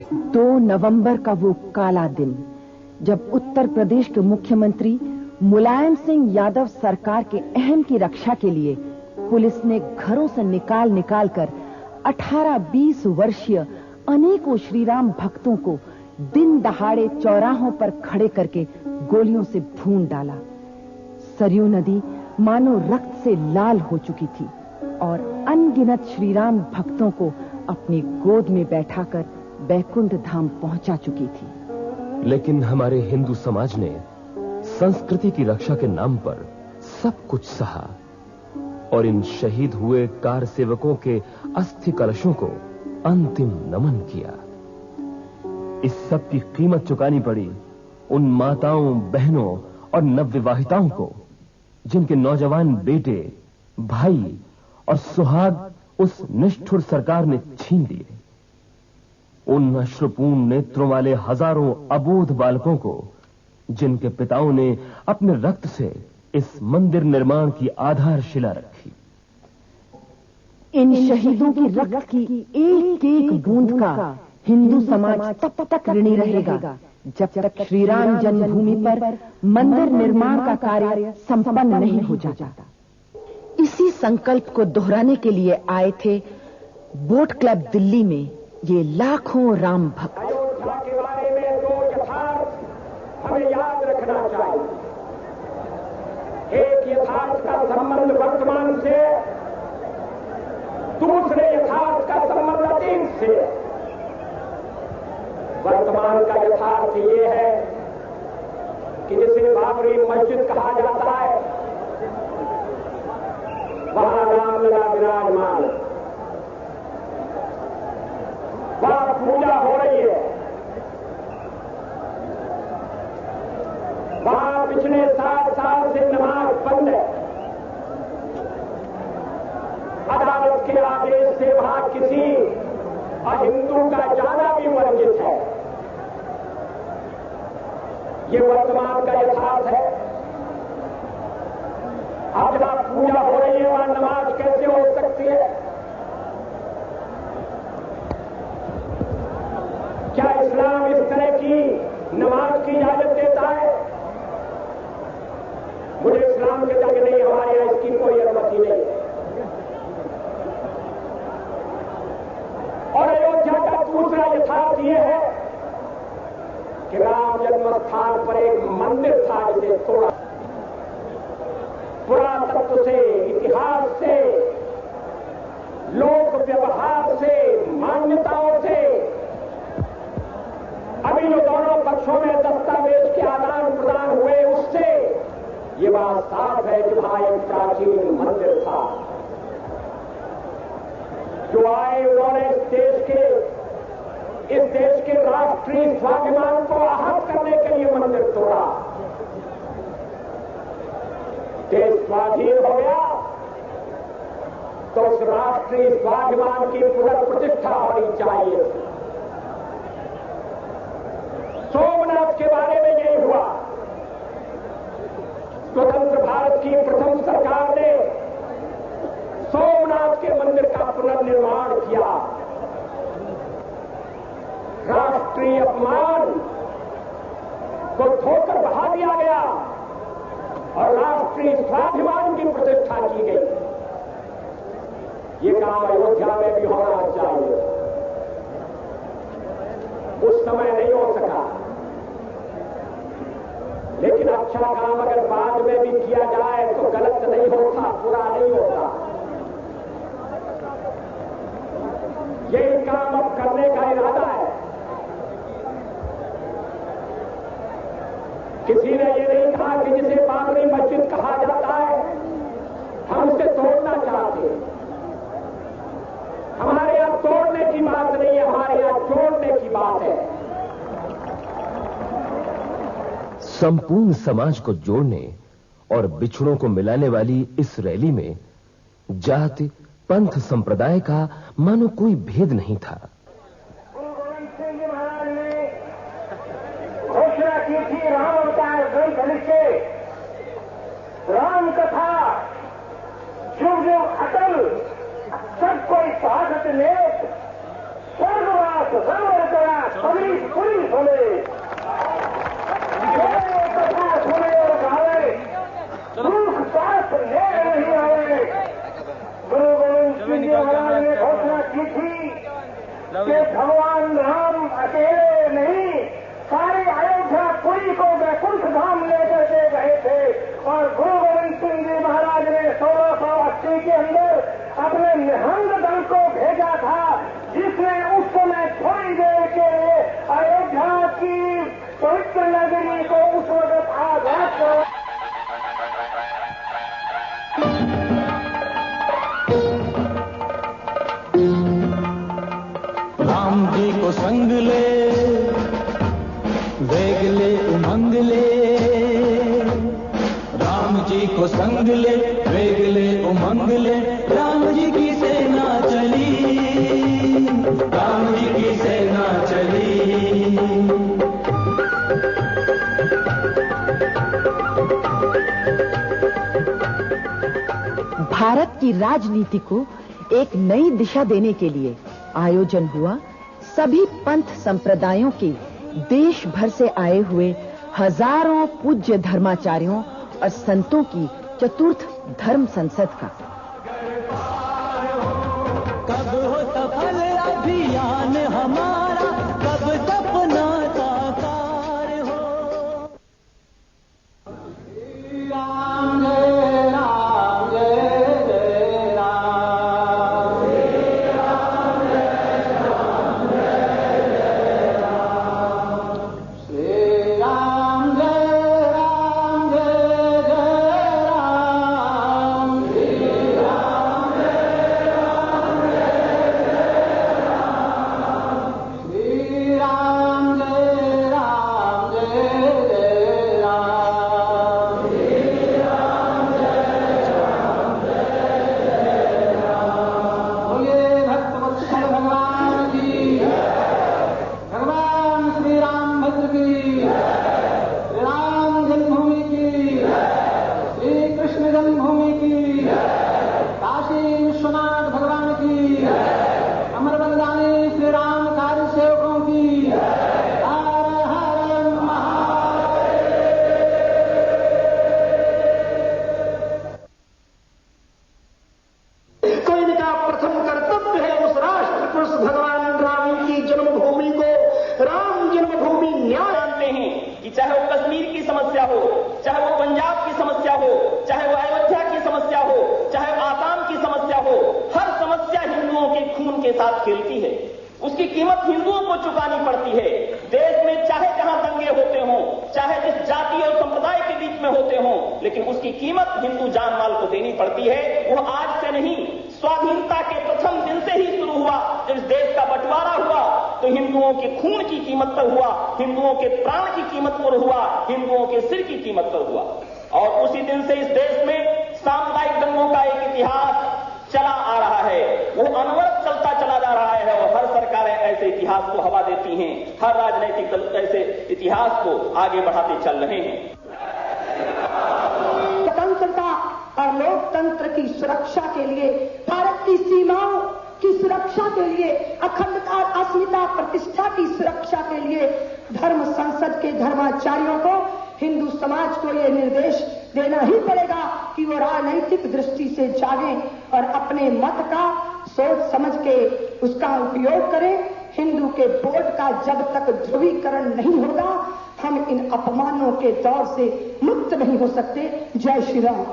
2 नवंबर का वो काला दिन जब उत्तर प्रदेश के मुख्यमंत्री मुलायम सिंह यादव सरकार के अहम की रक्षा के लिए पुलिस ने घरों से निकाल कर 18-20 वर्षीय अनेकों श्रीराम भक्तों को दिन दहाड़े चौराहों पर खड़े करके गोलियों से भून डाला। सरयू नदी मानो रक्त से लाल हो चुकी थी और अनगिनत श्रीराम भक्तों को अपनी गोद में बैठाकर बैकुंठ धाम पहुंचा चुकी थी। लेकिन हमारे हिंदू समाज ने संस्कृति की रक्षा के नाम पर सब कुछ सहा और इन शहीद हुए कार सेवकों के अस्थि कलशों को अंतिम नमन किया। इस सब की कीमत चुकानी पड़ी उन माताओं, बहनों और नवविवाहिताओं को जिनके नौजवान बेटे, भाई और सुहाग उस निष्ठुर सरकार ने छीन लिए। उन अश्रुपूर्ण नेत्रों वाले हजारों अबोध बालकों को जिनके पिताओं ने अपने रक्त से इस मंदिर निर्माण की आधारशिला रखी। इन शहीदों की रक्त की एक-एक बूंद का हिंदू समाज तब तक ऋणी रहेगा जब तक श्री राम जन्मभूमि पर मंदिर निर्माण का कार्य संपन्न नहीं हो जाता। इसी संकल्प को दोहराने के लिए आए थे बोट क्लब दिल्ली में ये लाखों राम भक्त। अयोध्या के बारे में 2 यथार्थ हमें याद रखना चाहिए। एक यथार्थ का संबंध वर्तमान से, दूसरे यथार्थ का संबंध अतीत से। वर्तमान का यथार्थ ये है कि जिसे बाबरी मस्जिद कहा जाता है, वहां रामलला विराजमान, वहां पूजा हो रही है, वहां पिछले 7 साल से नमाज बंद है। अदालत के आदेश से वहां किसी अहिंदू का जाना भी वर्जित है। ये वर्तमान का यथार्थ है। अब जहां पूजा हो रही है वहां नमाज कैसे हो सकती है? क्या इस्लाम इस तरह की नमाज की इजाजत देता है? मुझे इस्लाम के जगह नहीं, हमारे यहां इसकी कोई अनुमति नहीं है। और अयोध्या का दूसरा यथार्थ यह है कि राम जन्म स्थान पर एक मंदिर था जिसे तोड़ा। पुरातत्व से, इतिहास से, लोक व्यवहार से, मान्यताओं से अभी जो दोनों पक्षों में दस्तावेज के आदान प्रदान हुए उससे ये बात साफ है कि वहां एक प्राचीन मंदिर था। जो आए उन्होंने इस देश के राष्ट्रीय स्वाभिमान को आहत करने के लिए मंदिर तोड़ा। देश स्वाधीन हो गया तो उस राष्ट्रीय स्वाभिमान की पुनर्प्रतिष्ठा होनी चाहिए। सोमनाथ के बारे में यही हुआ। स्वतंत्र भारत की प्रथम सरकार ने सोमनाथ के मंदिर का पुनर्निर्माण किया। राष्ट्रीय अपमान को धोकर बहा दिया गया और राष्ट्रीय स्वाभिमान की प्रतिष्ठा की गई। ये काम अयोध्या में भी होना चाहिए। उस समय नहीं हो सका, लेकिन अच्छा काम अगर बाद में भी किया जाए तो गलत नहीं होता, बुरा नहीं होता। यही काम अब करने का इरादा है। किसी ने ये नहीं कहा कि जिसे बाबरी मस्जिद कहा जाता है हम उसे तोड़ना चाहते हैं। हमारे यहां तोड़ने की बात नहीं है, हमारे यहां जोड़ने की बात है। संपूर्ण समाज को जोड़ने और बिछड़ों को मिलाने वाली इस रैली में जाति, पंथ, संप्रदाय का मानो कोई भेद नहीं था। गुरु गोविंद सिंह जी महाराज ने घोषणा की थी राम अवतार ग्रंथ से, राम कथा जुग जुग अटल, सबको साधत ने स्वर्गवास रमण करा निहंग दल को भेजा था, जिसने उस समय थोड़ी देर के लिए अयोध्या की पवित्र नगरी को उस वक्त आजाद कर। राम जी को संग ले, वेग ले, उमंग ले, राम जी को संग ले, वेग ले, उमंग ले, राम जी की सेना चली, राम जी की सेना चली। भारत की राजनीति को एक नई दिशा देने के लिए आयोजन हुआ सभी पंथ संप्रदायों के देश भर से आए हुए हजारों पूज्य धर्माचार्यों और संतों की चतुर्थ धर्म संसद का। कब हो सफल अभियान हमारा, कब सपना साकार हो। राम जय राम, जय जय राम, राम जय राम, जय जय राम, श्री राम जय राम, जय जय राम, श्री राम जय राम, जय जय राम, श्री राम जय राम, जय जय राम, श्री राम जय राम, जय जय राम। बोलिए भक्तवत्सल भगवान की, भगवान श्री रामभद्र की, श्री राम जन्मभूमि की, श्री कृष्ण जन्मभूमि की, काशी विश्वनाथ भगवान की, अमर बलिदानी श्री राम कार्य सेवकों की, हर हर महादेव। कोई इनका प्रथम कर्तव्य है उस राष्ट्र को, उस भगवान राम की जन्मभूमि को राम जन्मभूमि न्याय जानते हैं कि चाहे वो कश्मीर की समस्या हो, चाहे वो पंजाब की समस्या हो, चाहे वो अयोध्या की समस्या हो, चाहे वो आसाम की समस्या हो, हर समस्या हिंदुओं के खून के साथ खेलती है। उसकी कीमत हिंदुओं को चुकानी पड़ती है। देश में चाहे जहां दंगे होते हों, चाहे जिस जाति और संप्रदाय के बीच में होते हों, लेकिन उसकी कीमत हिंदू जान माल को देनी पड़ती है। वो आज से नहीं, स्वाधीनता के प्रथम दिन से ही शुरू हुआ। जब इस देश का बंटवारा हुआ तो हिंदुओं के खून की कीमत पर हुआ, हिंदुओं के प्राण की कीमत पर हुआ, हिंदुओं के सिर की कीमत पर हुआ। और उसी दिन से इस देश में सामुदायिक दंगों का एक इतिहास चला आ रहा है, वो अनवरत चलता चला जा रहा है। और हर सरकारें ऐसे इतिहास को हवा देती हैं, हर राजनीतिक दल ऐसे इतिहास को आगे बढ़ाते चल रहे हैं। स्वतंत्रता और लोकतंत्र की सुरक्षा के लिए, भारत की सीमाओं की सुरक्षा के लिए, अखंडता, अस्मिता, प्रतिष्ठा की सुरक्षा के लिए धर्म संसद के धर्माचार्यों को, हिंदू समाज को यह निर्देश देना ही पड़ेगा कि वो राजनैतिक दृष्टि से जागें और अपने मत का सोच समझ के उसका उपयोग करें। हिंदू के वोट का जब तक ध्रुवीकरण नहीं होगा, हम इन अपमानों के दौर से मुक्त नहीं हो सकते। जय श्री राम।